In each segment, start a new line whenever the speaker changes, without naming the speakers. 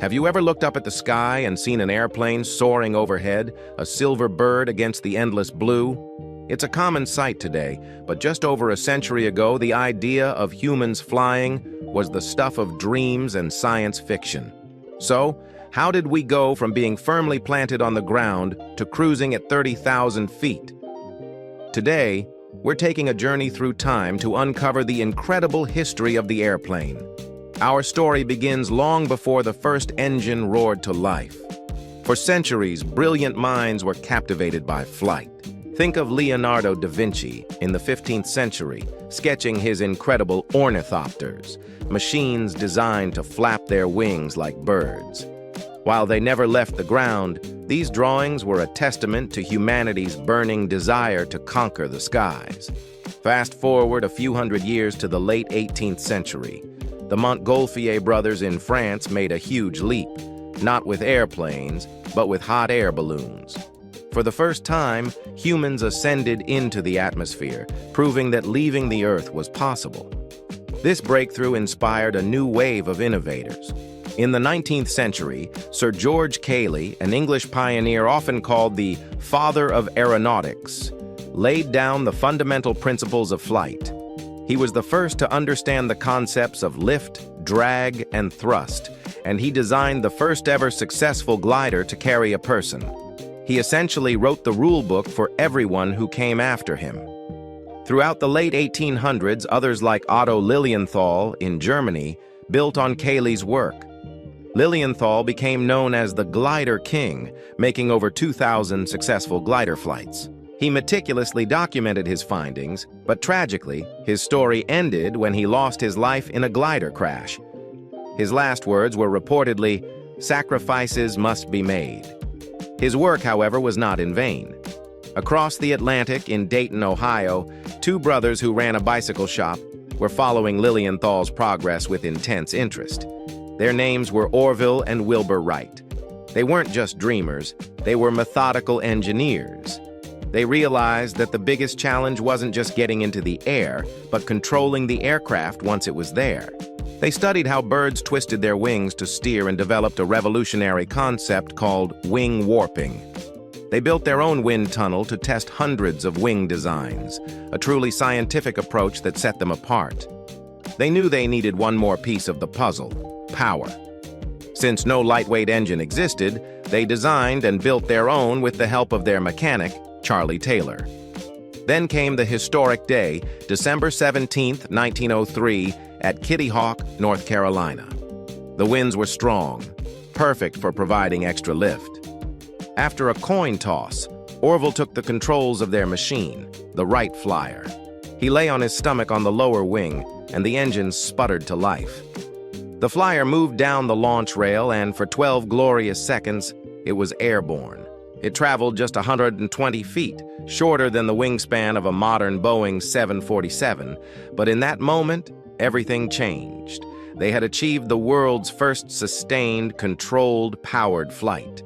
Have you ever looked up at the sky and seen an airplane soaring overhead, a silver bird against the endless blue? It's a common sight today, but just over a century ago, the idea of humans flying was the stuff of dreams and science fiction. So, how did we go from being firmly planted on the ground to cruising at 30,000 feet? Today, we're taking a journey through time to uncover the incredible history of the airplane. Our story begins long before the first engine roared to life. For centuries, brilliant minds were captivated by flight. Think of Leonardo da Vinci in the 15th century, sketching his incredible ornithopters, machines designed to flap their wings like birds. While they never left the ground, these drawings were a testament to humanity's burning desire to conquer the skies. Fast forward a few hundred years to the late 18th century. The Montgolfier brothers in France made a huge leap, not with airplanes, but with hot air balloons. For the first time, humans ascended into the atmosphere, proving that leaving the Earth was possible. This breakthrough inspired a new wave of innovators. In the 19th century, Sir George Cayley, an English pioneer often called the father of aeronautics, laid down the fundamental principles of flight. He was the first to understand the concepts of lift, drag, and thrust, and he designed the first ever successful glider to carry a person. He essentially wrote the rule book for everyone who came after him. Throughout the late 1800s, others like Otto Lilienthal in Germany built on Cayley's work. Lilienthal became known as the Glider King, making over 2,000 successful glider flights. He meticulously documented his findings, but tragically, his story ended when he lost his life in a glider crash. His last words were reportedly, "Sacrifices must be made." His work, however, was not in vain. Across the Atlantic in Dayton, Ohio, two brothers who ran a bicycle shop were following Lilienthal's progress with intense interest. Their names were Orville and Wilbur Wright. They weren't just dreamers, they were methodical engineers. They realized that the biggest challenge wasn't just getting into the air, but controlling the aircraft once it was there. They studied how birds twisted their wings to steer and developed a revolutionary concept called wing warping. They built their own wind tunnel to test hundreds of wing designs, a truly scientific approach that set them apart. They knew they needed one more piece of the puzzle: power. Since no lightweight engine existed, they designed and built their own with the help of their mechanic, Charlie Taylor. Then came the historic day, December 17, 1903, at Kitty Hawk, North Carolina. The winds were strong, perfect for providing extra lift. After a coin toss, Orville took the controls of their machine, the Wright Flyer. He lay on his stomach on the lower wing, and the engines sputtered to life. The flyer moved down the launch rail, and for 12 glorious seconds, it was airborne. It traveled just 120 feet, shorter than the wingspan of a modern Boeing 747, but in that moment, everything changed. They had achieved the world's first sustained, controlled, powered flight.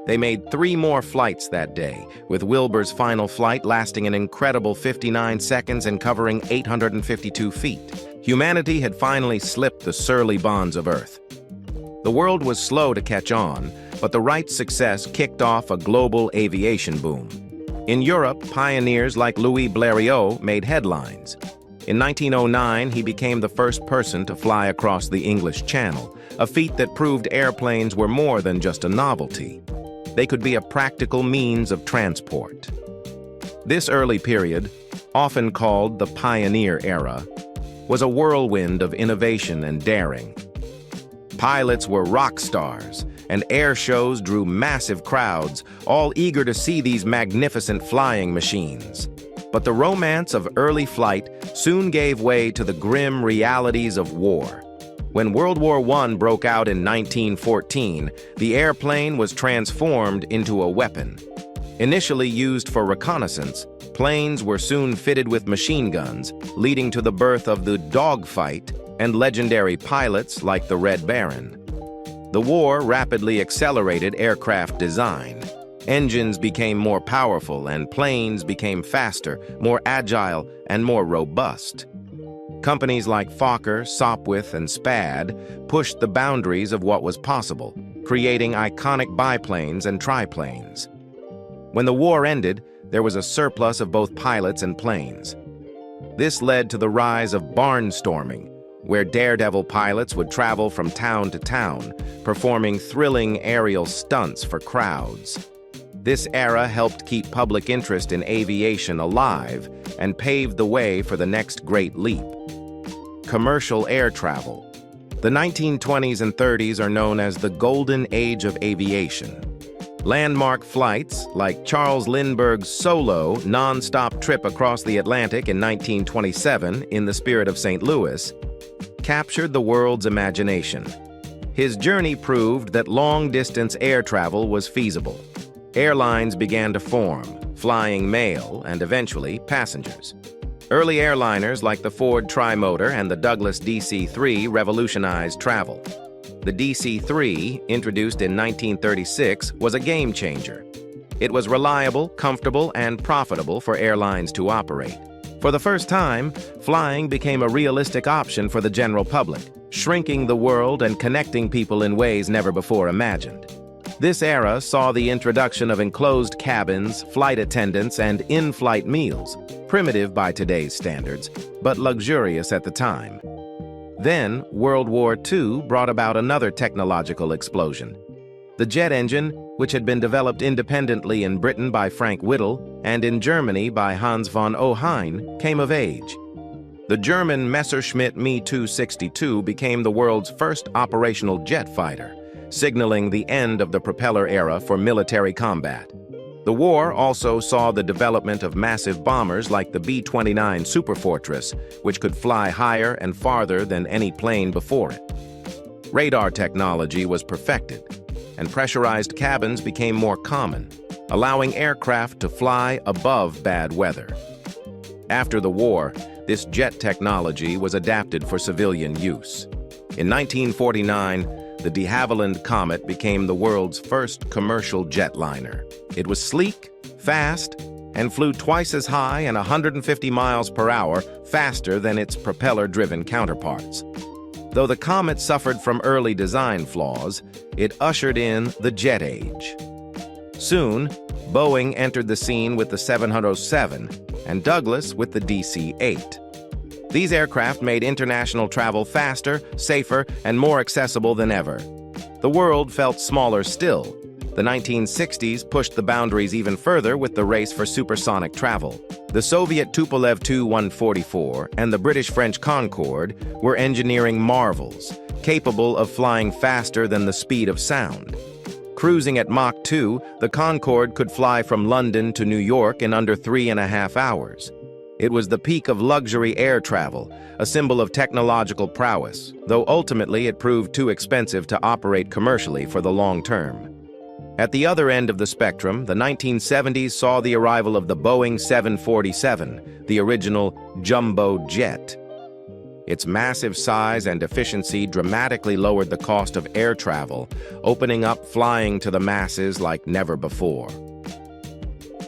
They made 3 more flights that day, with Wilbur's final flight lasting an incredible 59 seconds and covering 852 feet. Humanity had finally slipped the surly bonds of Earth. The world was slow to catch on, but the Wright success kicked off a global aviation boom. In Europe, pioneers like Louis Blériot made headlines. In 1909, he became the first person to fly across the English Channel, a feat that proved airplanes were more than just a novelty. They could be a practical means of transport. This early period, often called the Pioneer Era, was a whirlwind of innovation and daring. Pilots were rock stars, and air shows drew massive crowds, all eager to see these magnificent flying machines. But the romance of early flight soon gave way to the grim realities of war. When World War I broke out in 1914, the airplane was transformed into a weapon. Initially used for reconnaissance, planes were soon fitted with machine guns, leading to the birth of the dogfight and legendary pilots like the Red Baron. The war rapidly accelerated aircraft design. Engines became more powerful and planes became faster, more agile, and more robust. Companies like Fokker, Sopwith, and Spad pushed the boundaries of what was possible, creating iconic biplanes and triplanes. When the war ended, there was a surplus of both pilots and planes. This led to the rise of barnstorming, where daredevil pilots would travel from town to town, performing thrilling aerial stunts for crowds. This era helped keep public interest in aviation alive and paved the way for the next great leap. Commercial air travel. The 1920s and 30s are known as the golden age of aviation. Landmark flights, like Charles Lindbergh's solo, non-stop trip across the Atlantic in 1927 in the spirit of St. Louis, captured the world's imagination. His journey proved that long-distance air travel was feasible. Airlines began to form, flying mail and eventually passengers. Early airliners like the Ford Trimotor and the Douglas DC-3 revolutionized travel. The DC-3, introduced in 1936, was a game changer. It was reliable, comfortable, and profitable for airlines to operate. For the first time, flying became a realistic option for the general public, shrinking the world and connecting people in ways never before imagined. This era saw the introduction of enclosed cabins, flight attendants, and in-flight meals, primitive by today's standards, but luxurious at the time. Then, World War II brought about another technological explosion. The jet engine, which had been developed independently in Britain by Frank Whittle and in Germany by Hans von Ohain, came of age. The German Messerschmitt Me 262 became the world's first operational jet fighter, signaling the end of the propeller era for military combat. The war also saw the development of massive bombers like the B-29 Superfortress, which could fly higher and farther than any plane before it. Radar technology was perfected, and pressurized cabins became more common, allowing aircraft to fly above bad weather. After the war, this jet technology was adapted for civilian use. In 1949, the de Havilland Comet became the world's first commercial jetliner. It was sleek, fast, and flew twice as high and 150 miles per hour faster than its propeller-driven counterparts. Though the Comet suffered from early design flaws, it ushered in the jet age. Soon, Boeing entered the scene with the 707 and Douglas with the DC-8. These aircraft made international travel faster, safer, and more accessible than ever. The world felt smaller still. The 1960s pushed the boundaries even further with the race for supersonic travel. The Soviet Tupolev Tu-144 and the British-French Concorde were engineering marvels, capable of flying faster than the speed of sound. Cruising at Mach 2, the Concorde could fly from London to New York in under 3.5 hours. It was the peak of luxury air travel, a symbol of technological prowess, though ultimately it proved too expensive to operate commercially for the long term. At the other end of the spectrum, the 1970s saw the arrival of the Boeing 747, the original jumbo jet. Its massive size and efficiency dramatically lowered the cost of air travel, opening up flying to the masses like never before.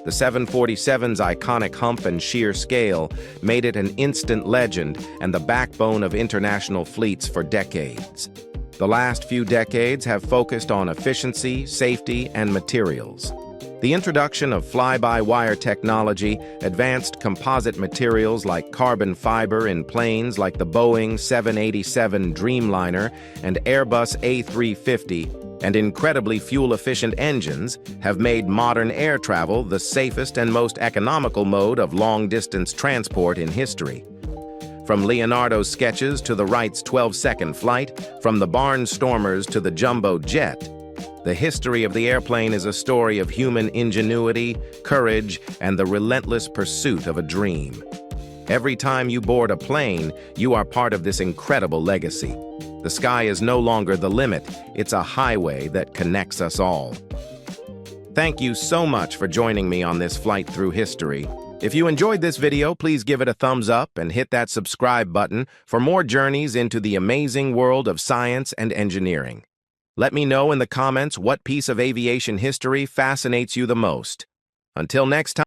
The 747's iconic hump and sheer scale made it an instant legend and the backbone of international fleets for decades. The last few decades have focused on efficiency, safety, and materials. The introduction of fly-by-wire technology, advanced composite materials like carbon fiber in planes like the Boeing 787 Dreamliner and Airbus A350, and incredibly fuel-efficient engines have made modern air travel the safest and most economical mode of long-distance transport in history. From Leonardo's sketches to the Wright's 12-second flight, from the barnstormers to the jumbo jet, the history of the airplane is a story of human ingenuity, courage, and the relentless pursuit of a dream. Every time you board a plane, you are part of this incredible legacy. The sky is no longer the limit, it's a highway that connects us all. Thank you so much for joining me on this flight through history. If you enjoyed this video, please give it a thumbs up and hit that subscribe button for more journeys into the amazing world of science and engineering. Let me know in the comments what piece of aviation history fascinates you the most. Until next time.